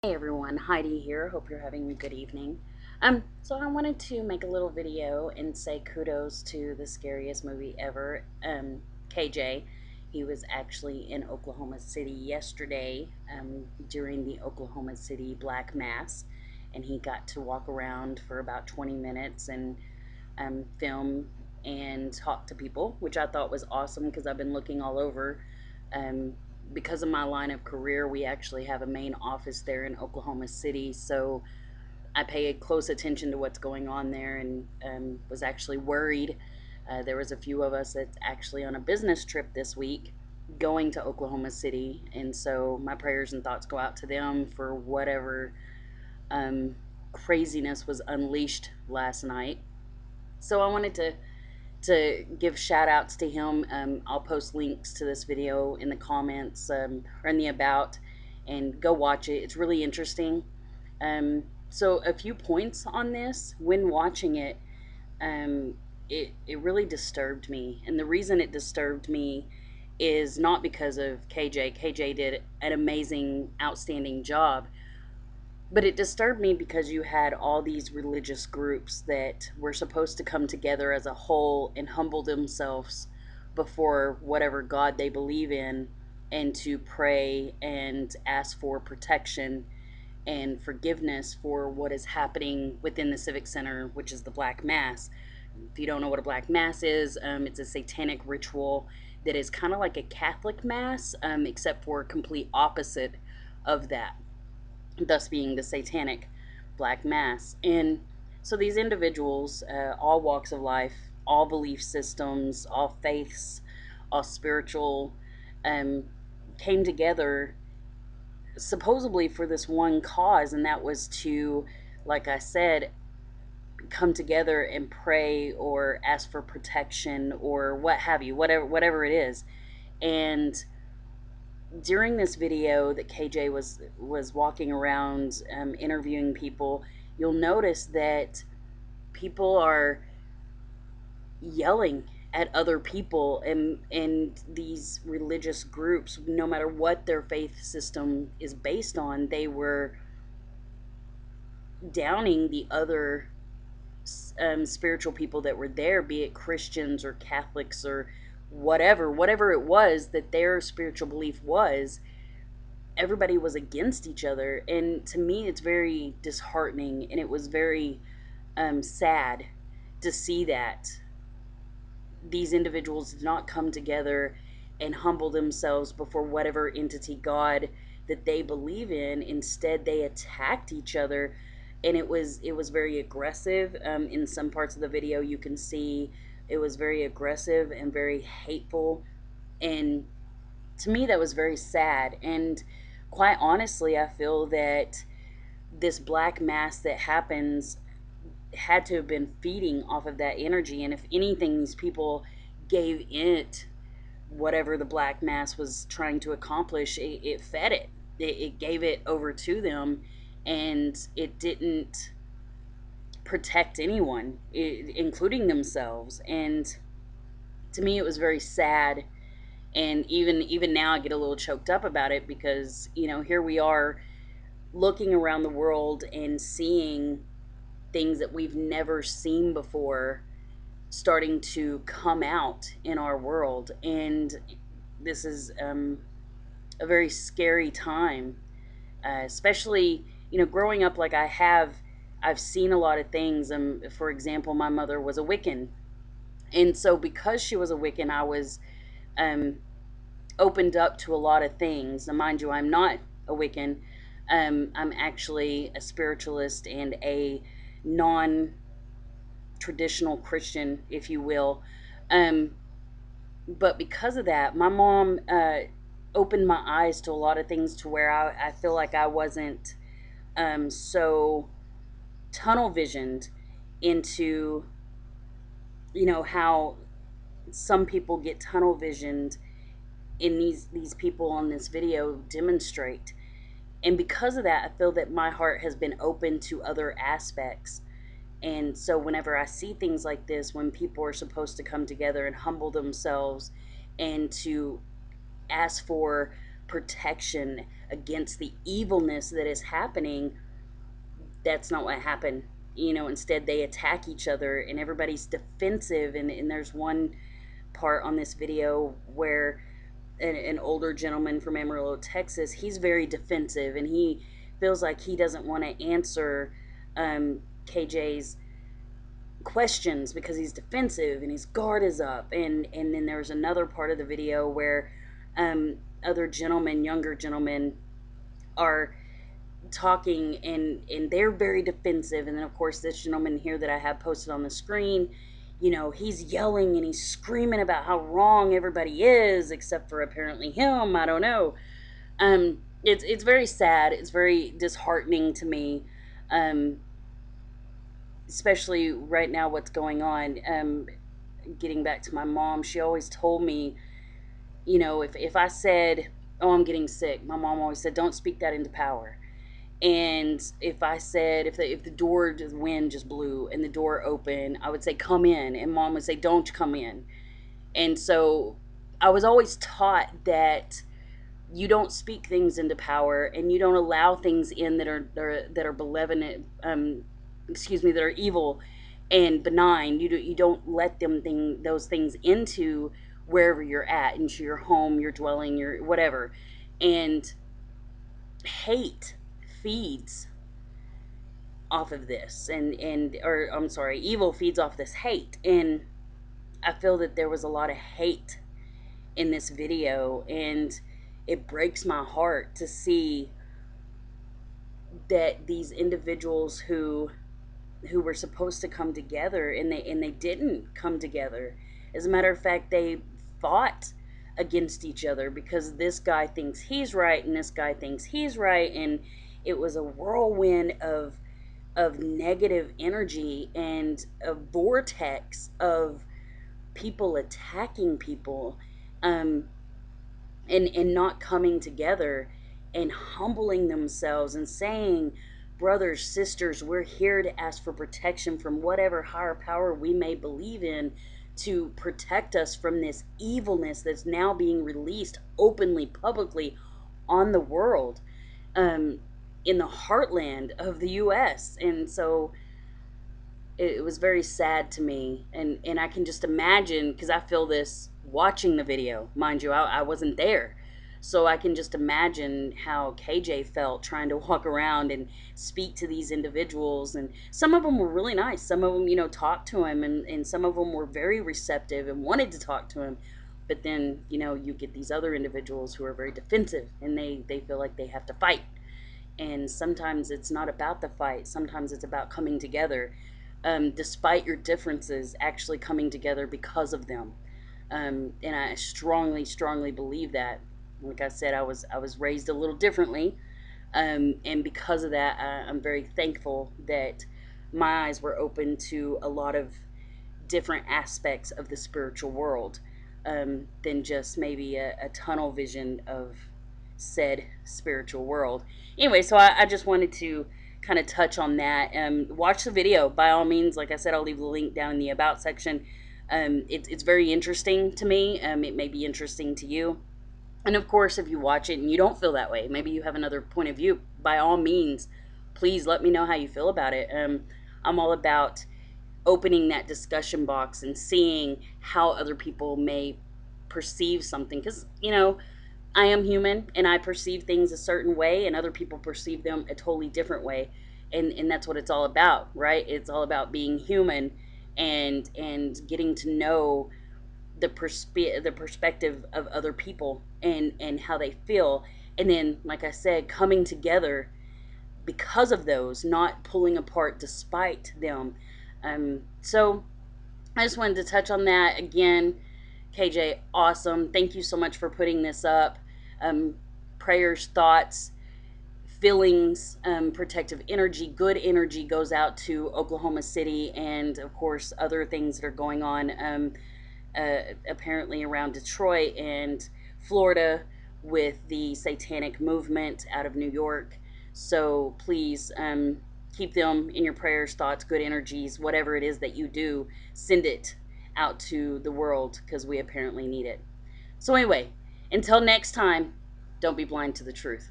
Hey everyone, Heidi here. Hope you're having a good evening. So I wanted to make a little video and say kudos to the scariest movie ever, KJ. He was actually in Oklahoma City yesterday during the Oklahoma City Black Mass, and he got to walk around for about 20 minutes and film and talk to people, which I thought was awesome because I've been looking all over. Um, because of my line of career, we actually have a main office there in Oklahoma City, so I pay close attention to what's going on there and was actually worried. There was a few of us that's actually on a business trip this week going to Oklahoma City, and so my prayers and thoughts go out to them for whatever craziness was unleashed last night. So I wanted to give shout outs to him. I'll post links to this video in the comments or in the about, and go watch it. It's really interesting. So a few points on this when watching it. It really disturbed me, and the reason it disturbed me is not because of KJ. KJ did an amazing, outstanding job, but it disturbed me because you had all these religious groups that were supposed to come together as a whole and humble themselves before whatever God they believe in, and to pray and ask for protection and forgiveness for what is happening within the Civic Center, which is the Black Mass. If you don't know what a Black Mass is, it's a satanic ritual that is kind of like a Catholic Mass, except for complete opposite of that, thus being the Satanic Black Mass. And so these individuals, all walks of life, all belief systems, all faiths, all spiritual, um, came together supposedly for this one cause, and that was to, like I said, come together and pray or ask for protection or what have you, whatever it is. And during this video that KJ was walking around interviewing people, you'll notice that people are yelling at other people, and these religious groups, no matter what their faith system is based on, they were downing the other spiritual people that were there, be it Christians or Catholics or whatever it was that their spiritual belief was. Everybody was against each other, and to me it's very disheartening, and it was very sad to see that these individuals did not come together and humble themselves before whatever entity god that they believe in. Instead they attacked each other, and it was very aggressive. In some parts of the video you can see it was very aggressive and very hateful, and to me that was very sad. And quite honestly, I feel that this black mass that happens had to have been feeding off of that energy, and if anything, these people gave it whatever the black mass was trying to accomplish. It fed it gave it over to them, and it didn't protect anyone, including themselves. And to me it was very sad, and even now I get a little choked up about it, because here we are looking around the world and seeing things that we've never seen before starting to come out in our world. And this is a very scary time, especially growing up like I have. I've seen a lot of things. For example, my mother was a Wiccan, and so because she was a Wiccan, I was um, opened up to a lot of things. Now, mind you, I'm not a Wiccan. I'm actually a spiritualist and a non traditional Christian, if you will. Um, but because of that, my mom opened my eyes to a lot of things, to where I feel like I wasn't so tunnel visioned into, how some people get tunnel visioned in these people on this video demonstrate. And because of that, I feel that my heart has been open to other aspects. And so whenever I see things like this, when people are supposed to come together and humble themselves and to ask for protection against the evilness that is happening, that's not what happened. Instead they attack each other and everybody's defensive. And there's one part on this video where an older gentleman from Amarillo, Texas, he's very defensive and he feels like he doesn't want to answer KJ's questions because he's defensive and his guard is up. And then there's another part of the video where other gentlemen, younger gentlemen, are talking and they're very defensive. And then of course this gentleman here that I have posted on the screen, he's yelling and he's screaming about how wrong everybody is except for apparently him. I don't know. It's very sad. It's very disheartening to me, especially right now what's going on. Getting back to my mom, she always told me, if I said, "Oh, I'm getting sick," my mom always said, "Don't speak that into power." And if I said, if the door, the wind just blew and the door opened, I would say, "Come in," and mom would say, "Don't come in." And so I was always taught that you don't speak things into power and you don't allow things in that are malevolent, that are evil and benign. You don't let those things into wherever you're at, into your home, your dwelling, your whatever. And hate feeds off of this, or I'm sorry, evil feeds off this hate. And I feel that there was a lot of hate in this video, and it breaks my heart to see that these individuals who were supposed to come together, and they didn't come together. As a matter of fact, they fought against each other because this guy thinks he's right and this guy thinks he's right. And it was a whirlwind of negative energy and a vortex of people attacking people, and not coming together and humbling themselves and saying, "Brothers, sisters, we're here to ask for protection from whatever higher power we may believe in, to protect us from this evilness that's now being released openly, publicly on the world, in the heartland of the US." And so it was very sad to me. And I can just imagine, because I feel this watching the video. Mind you, I wasn't there. So I can just imagine how KJ felt trying to walk around and speak to these individuals. And some of them were really nice. Some of them, talked to him, and some of them were very receptive and wanted to talk to him. But then, you get these other individuals who are very defensive and they feel like they have to fight. And sometimes it's not about the fight. Sometimes it's about coming together, despite your differences, actually coming together because of them. And I strongly, strongly believe that. Like I said, I was raised a little differently, and because of that, I'm very thankful that my eyes were open to a lot of different aspects of the spiritual world, than just maybe a tunnel vision of said spiritual world. Anyway, so I just wanted to kind of touch on that. Watch the video by all means. Like I said, I'll leave the link down in the about section. It's very interesting to me. It may be interesting to you. And of course, if you watch it and you don't feel that way, maybe you have another point of view, by all means, please let me know how you feel about it. I'm all about opening that discussion box and seeing how other people may perceive something. Because, I am human and I perceive things a certain way and other people perceive them a totally different way. And that's what it's all about, right? It's all about being human and getting to know the perspective of other people and how they feel. And then, like I said, coming together because of those, not pulling apart despite them. So I just wanted to touch on that again. KJ, awesome. Thank you so much for putting this up. Prayers, thoughts, feelings, protective energy, good energy goes out to Oklahoma City and, of course, other things that are going on, apparently around Detroit and Florida with the Satanic movement out of New York. So please, keep them in your prayers, thoughts, good energies, whatever it is that you do, send it out to the world because we apparently need it. So anyway, until next time, Don't be blind to the truth.